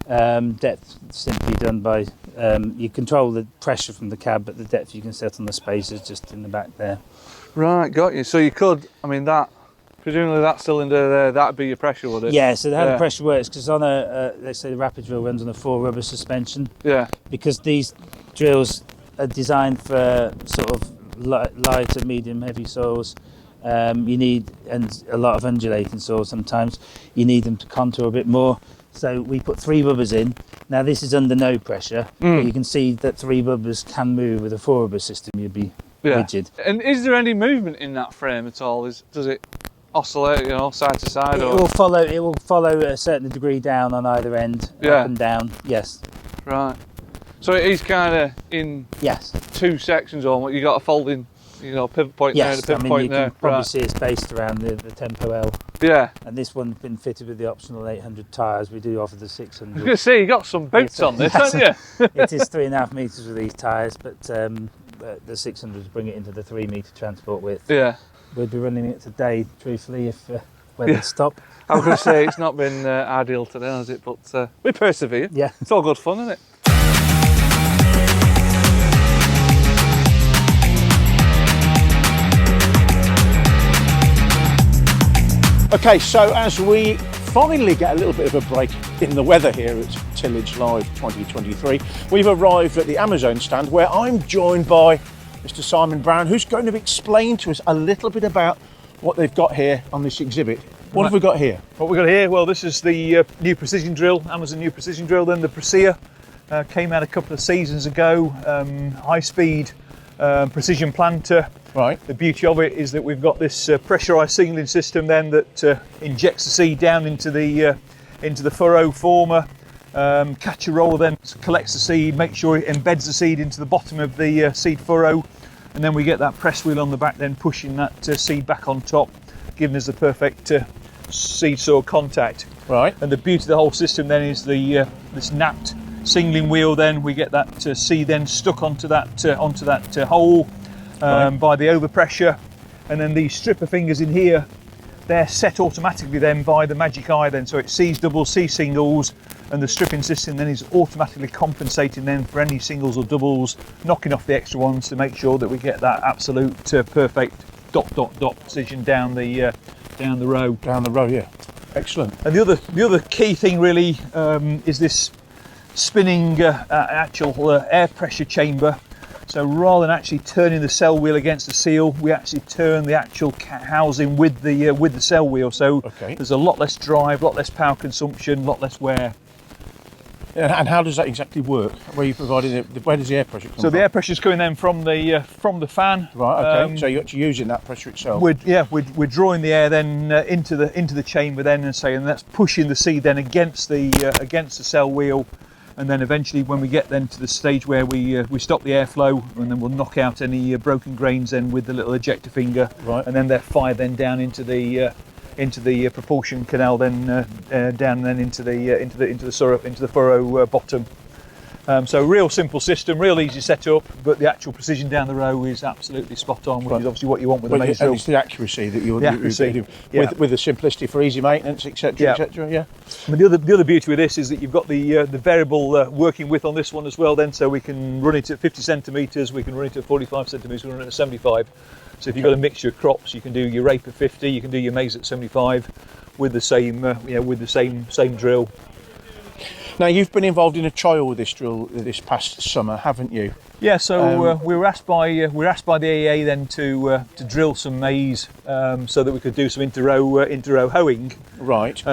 Speaker 8: Depth simply done by, you control the pressure from the cab, but the depth you can set on the spacers just in the back there.
Speaker 1: Right, got you. So you could, I mean, that, presumably that cylinder there, that'd be your pressure, would it?
Speaker 8: Yeah, so how
Speaker 1: Yeah.
Speaker 8: the pressure works, because on let's say the rapid drill runs on a 4 rubber suspension,
Speaker 1: Yeah.
Speaker 8: because these drills are designed for sort of light to medium heavy soils. You need, and a lot of undulating soils sometimes, you need them to contour a bit more. So we put 3 rubbers in. Now this is under no pressure, but you can see that 3 rubbers can move. With a 4 rubber system you'd be rigid.
Speaker 1: And is there any movement in that frame at all? Does it oscillate, you know, side to side?
Speaker 8: It
Speaker 1: Or?
Speaker 8: will follow a certain degree down on either end,
Speaker 1: Yeah.
Speaker 8: up and down, yes.
Speaker 1: Right. So it is kind of in
Speaker 8: Yes.
Speaker 1: 2 sections almost. You got a folding, you know, pivot point there and a
Speaker 8: Yes, I
Speaker 1: pivot
Speaker 8: mean
Speaker 1: point
Speaker 8: you
Speaker 1: there.
Speaker 8: can probably
Speaker 1: Right.
Speaker 8: see it's based around the Tempo L.
Speaker 1: Yeah.
Speaker 8: And this one's been fitted with the optional 800 tyres. We do offer the
Speaker 1: I was
Speaker 8: 600.
Speaker 1: going to say, you got some boots on this, haven't you?
Speaker 8: It is 3.5 metres with these tyres, but the 600s bring it into the 3 metre transport width.
Speaker 1: Yeah.
Speaker 8: We'd be running it today, truthfully, if weather'd stop.
Speaker 1: I was going to say, it's not been ideal today, has it? But we persevere.
Speaker 8: Yeah.
Speaker 1: It's all good fun, isn't it?
Speaker 2: Okay, so as we finally get a little bit of a break in the weather here at Tillage Live 2023, we've arrived at the Amazon stand, where I'm joined by Mr. Simon Brown, who's going to explain to us a little bit about what they've got here on this exhibit. What have we got here?
Speaker 9: What we've got here, well, this is the new precision drill, Amazon new precision drill, then the Precea. Came out a couple of seasons ago, high speed precision planter.
Speaker 2: Right.
Speaker 9: The beauty of it is that we've got this pressurised signaling system then that injects the seed down into the furrow former. Catcher roller then collects the seed, makes sure it embeds the seed into the bottom of the seed furrow, and then we get that press wheel on the back then pushing that seed back on top, giving us the perfect seed soil contact.
Speaker 2: Right.
Speaker 9: And the beauty of the whole system then is the this napped singling wheel. Then we get that seed then stuck onto that hole by the overpressure, and then these stripper fingers in here, they're set automatically then by the magic eye then, so it sees doubles, sees singles, and the stripping system then is automatically compensating then for any singles or doubles, knocking off the extra ones to make sure that we get that absolute perfect dot precision down the row.
Speaker 2: Down the row, yeah. Excellent.
Speaker 9: And the other key thing really is this spinning actual air pressure chamber. So rather than actually turning the cell wheel against the seal, we actually turn the actual housing with the cell wheel. So there's a lot less drive, a lot less power consumption, a lot less wear.
Speaker 2: And how does that exactly work? Where are you providing it? Where does the air pressure come from?
Speaker 9: So the air pressure is coming then from the fan.
Speaker 2: Right. Okay. So you're actually using that pressure itself.
Speaker 9: We're drawing the air then into the chamber then, and that's pushing the seed then against the cell wheel. And then eventually, when we get then to the stage where we stop the airflow, and then we'll knock out any broken grains then with the little ejector finger,
Speaker 2: right.
Speaker 9: And then they're fired then down into the propulsion canal, then down then into the furrow bottom. So real simple system, real easy setup, but the actual precision down the row is absolutely spot on, which is obviously what you want with a maze drill.
Speaker 2: And it's the accuracy that you're
Speaker 9: accuracy,
Speaker 2: with the simplicity for easy maintenance, etc., etc. Yeah.
Speaker 9: I mean, the other beauty with this is that you've got the variable working width on this one as well. Then, so we can run it at 50 centimetres, we can run it at 45 centimetres, we can run it at 75. So if you've got a mixture of crops, you can do your rape at 50, you can do your maize at 75, with the same drill.
Speaker 2: Now, you've been involved in a trial with this drill this past summer, haven't you?
Speaker 9: Yeah, so we were asked by the AEA then to drill some maize so that we could do some inter-row hoeing.
Speaker 2: Right.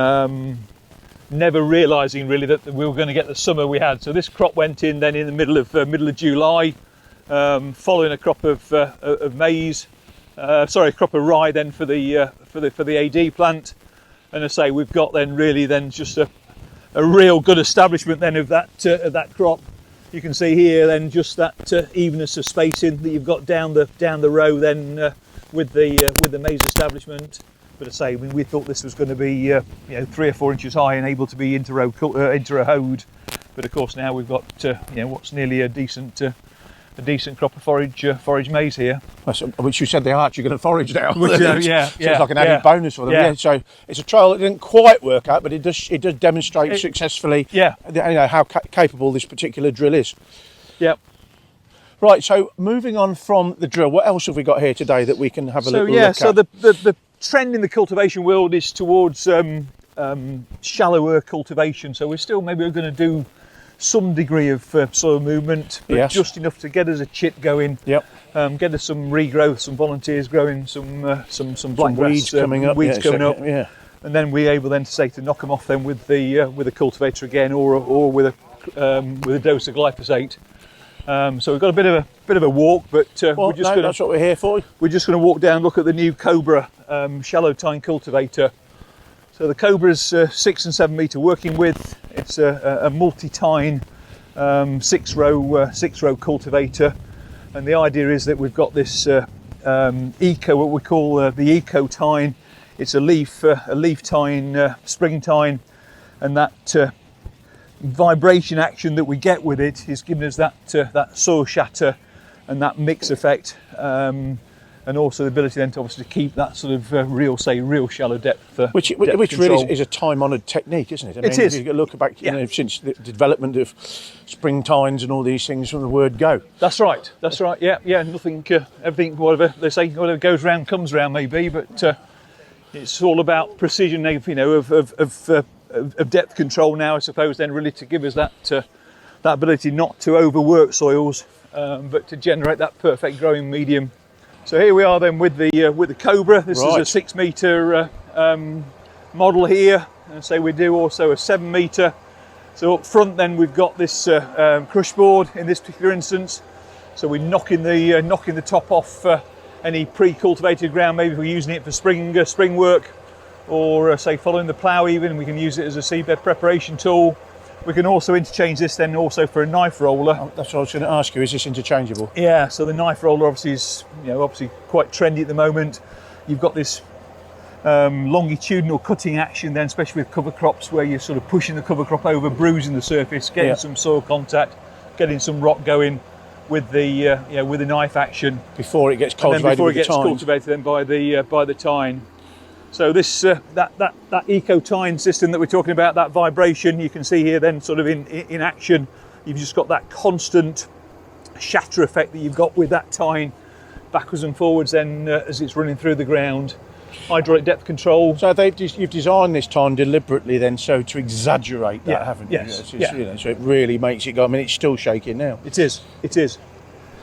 Speaker 9: Never realising really that we were going to get the summer we had. So this crop went in then in the middle of July, following a crop of maize, a crop of rye then for the AD plant. And I say we've got then really then just a real good establishment then of that crop. You can see here then just that evenness of spacing that you've got down the row then with the maize establishment. But I say, we thought this was going to be 3 or 4 inches high and able to be inter-hoed. But of course now we've got what's nearly a decent crop of forage maize here.
Speaker 2: Which you said they are actually going to forage now.
Speaker 9: Which,
Speaker 2: so it's like an added bonus for them. Yeah. So it's a trial that didn't quite work out, but it does demonstrate successfully how capable this particular drill is.
Speaker 9: Yep.
Speaker 2: Right, so moving on from the drill, what else have we got here today that we can have a little look at?
Speaker 9: So the trend in the cultivation world is towards shallower cultivation. So we're still maybe going to do some degree of soil movement, but just enough to get us a chit going. Yep. Get us some regrowth, some volunteers growing, some black
Speaker 2: weeds coming up.
Speaker 9: Yeah. And then we're able then to knock them off then with the cultivator again, or with a dose of glyphosate. So we've got a bit of a walk, but that's
Speaker 2: what we're here for.
Speaker 9: We're just going to walk down, look at the new Cobra shallow tine cultivator. So the Cobra's 6 and 7 metre working width. It's a multi-tine 6-row cultivator, and the idea is that we've got this eco, what we call the eco tine. It's a leaf tine, spring tine, and that vibration action that we get with it is giving us that soil shatter and that mix effect, and also the ability then to obviously keep that sort of real shallow depth.
Speaker 2: Which really is a time-honoured technique, isn't it? I mean,
Speaker 9: it is.
Speaker 2: If you look back, since the development of spring tines and all these things from the word go.
Speaker 9: That's right. Yeah. Nothing, everything, whatever they say, whatever goes round comes round, maybe. But it's all about precision, of depth control now, I suppose. Then really to give us that ability not to overwork soils, but to generate that perfect growing medium. So here we are then with the Cobra. This is a 6 metre model here, and say we do also a 7 metre. So up front then we've got this crush board in this particular instance. So we're knocking the top off any pre-cultivated ground. Maybe if we're using it for spring work, or say following the plough even, we can use it as a seedbed preparation tool. We can also interchange this then also for a knife roller.
Speaker 2: Oh, that's what I was going to ask you, is this interchangeable?
Speaker 9: Yeah, so the knife roller obviously is obviously quite trendy at the moment. You've got this longitudinal cutting action then, especially with cover crops, where you're sort of pushing the cover crop over, bruising the surface, getting some soil contact, getting some rock going with the with the knife action
Speaker 2: before it gets cultivated.
Speaker 9: Cultivated then by the tine. So this that eco tine system that we're talking about, that vibration, you can see here then sort of in action. You've just got that constant shatter effect that you've got with that tine backwards and forwards then as it's running through the ground. Hydraulic depth control.
Speaker 2: So you've designed this tine deliberately then so to exaggerate that, haven't you?
Speaker 9: Yes.
Speaker 2: So it really makes it go. I mean, it's still shaking now.
Speaker 9: It is.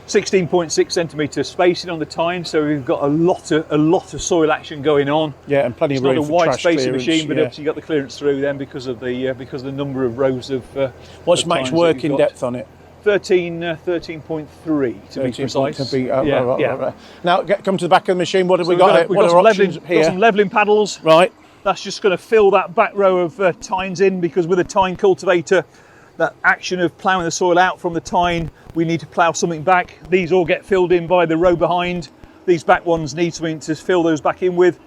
Speaker 9: 16.6 centimetre spacing on the tine, so we've got a lot of soil action going on.
Speaker 2: Yeah, and plenty of room for
Speaker 9: It's not a wide spacing
Speaker 2: clearance,
Speaker 9: machine, but obviously you've got the clearance through then because of the number of rows of.
Speaker 2: What's max working depth on it?
Speaker 9: 13.3 to be precise.
Speaker 2: Right. Now come to the back of the machine. What have we got?
Speaker 9: We've got some levelling paddles.
Speaker 2: Right.
Speaker 9: That's just going to fill that back row of tines in, because with a tine cultivator, that action of ploughing the soil out from the tine, we need to plough something back. These all get filled in by the row behind. These back ones need something to fill those back in with.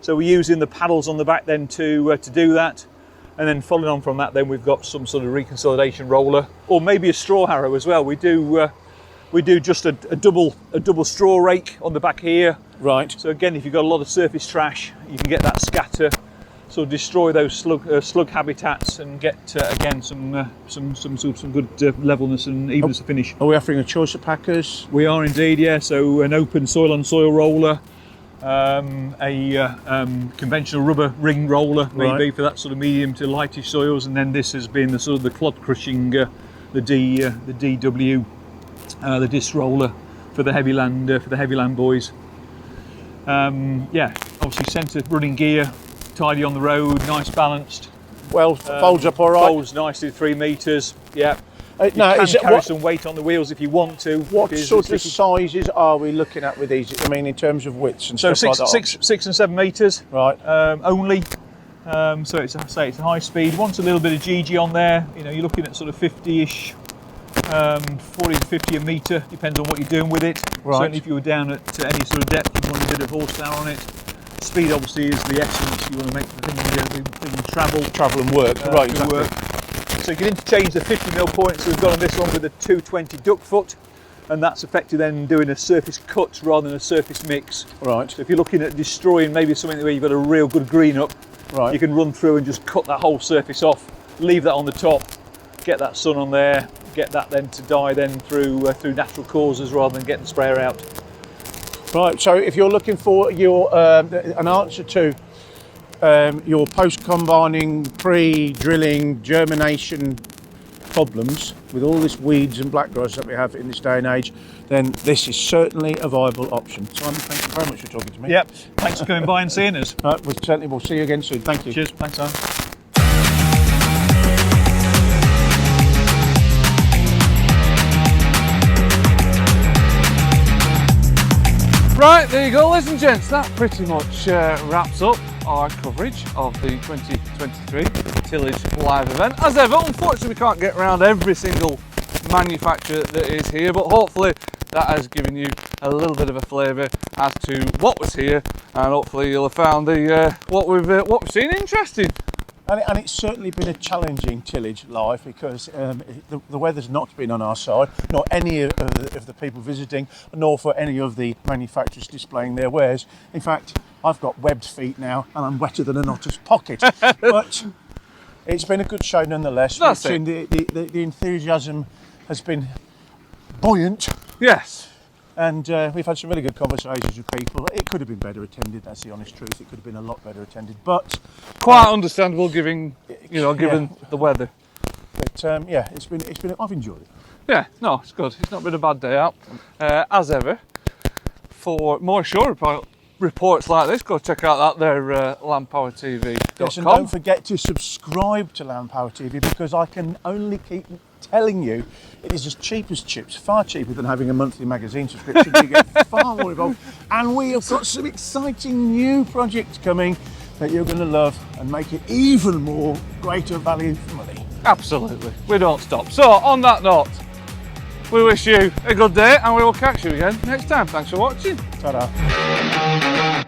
Speaker 9: So we're using the paddles on the back then to do that. And then following on from that, then we've got some sort of reconsolidation roller, or maybe a straw harrow as well. We do just a double straw rake on the back here.
Speaker 2: Right.
Speaker 9: So again, if you've got a lot of surface trash, you can get that scatter, sort of destroy those slug habitats, and get again some good levelness and evenness of finish.
Speaker 2: Are we offering a choice of packers?
Speaker 9: We are indeed, yeah. So an open soil on soil roller. A conventional rubber ring roller, maybe for that sort of medium to lightish soils, and then this has been the sort of the clod crushing, the DW, the disc roller for the heavy land boys. Obviously centre running gear, tidy on the road, nice balanced.
Speaker 2: Well, folds up all right.
Speaker 9: Folds nicely, 3 metres. Yeah. You can carry some weight on the wheels if you want to.
Speaker 2: What sort of sizes are we looking at with these? I mean, in terms of widths and
Speaker 9: so
Speaker 2: stuff like that.
Speaker 9: 6 and 7 metres.
Speaker 2: Right.
Speaker 9: Only. So it's a high speed. Wants a little bit of GG on there. You know, you're looking at sort of 50-ish, 40 to 50 a metre, depends on what you're doing with it.
Speaker 2: Right.
Speaker 9: Certainly if you were down at any sort of depth, you want a bit of horsepower on it. Speed obviously is the essence. You want to make the thing travel
Speaker 2: and work. Right,
Speaker 9: to
Speaker 2: exactly.
Speaker 9: work. So you can interchange the 50mm points we've got on this one with a 220 duck foot, and that's effectively then doing a surface cut rather than a surface mix.
Speaker 2: Right.
Speaker 9: So if you're looking at destroying maybe something where you've got a real good green up,
Speaker 2: Right.
Speaker 9: you can run through and just cut that whole surface off, leave that on the top, get that sun on there, get that then to die then through natural causes rather than getting the sprayer out.
Speaker 2: Right, so if you're looking for your an answer to your post-combining, pre-drilling, germination problems with all this weeds and blackgrass that we have in this day and age, then this is certainly a viable option. Simon, thank you very much for talking to me.
Speaker 9: Yep, thanks for coming by and seeing us.
Speaker 2: We'll see you again soon. Thank you.
Speaker 9: Cheers, thanks Simon.
Speaker 1: Right, there you go, ladies and gents. That pretty much wraps up our coverage of the 2023 Tillage live event. As ever, unfortunately we can't get around every single manufacturer that is here, but hopefully that has given you a little bit of a flavour as to what was here, and hopefully you'll have found the what we've seen interesting.
Speaker 2: And it's certainly been a challenging tillage live because the weather's not been on our side, nor any of the people visiting, nor for any of the manufacturers displaying their wares. In fact, I've got webbed feet now and I'm wetter than an otter's pocket. But it's been a good show nonetheless.
Speaker 1: That's it.
Speaker 2: The enthusiasm has been buoyant.
Speaker 1: Yes.
Speaker 2: And we've had some really good conversations with people. It could have been better attended, that's the honest truth. It could have been a lot better attended, but
Speaker 1: quite understandable given the weather.
Speaker 2: But yeah, it's been. I've enjoyed it.
Speaker 1: Yeah, no, it's good. It's not been a bad day out. As ever, for more show reports like this, go check out that there landpowertv.com.
Speaker 2: Yes, and don't forget to subscribe to Land Power TV because I can only keep telling you it is as cheap as chips, far cheaper than having a monthly magazine subscription. You get far more involved, and we have got some exciting new projects coming that you're going to love and make it even more greater value for money.
Speaker 1: Absolutely, we don't stop. So on that note, we wish you a good day and we will catch you again next time. Thanks for watching.
Speaker 2: Ta-da.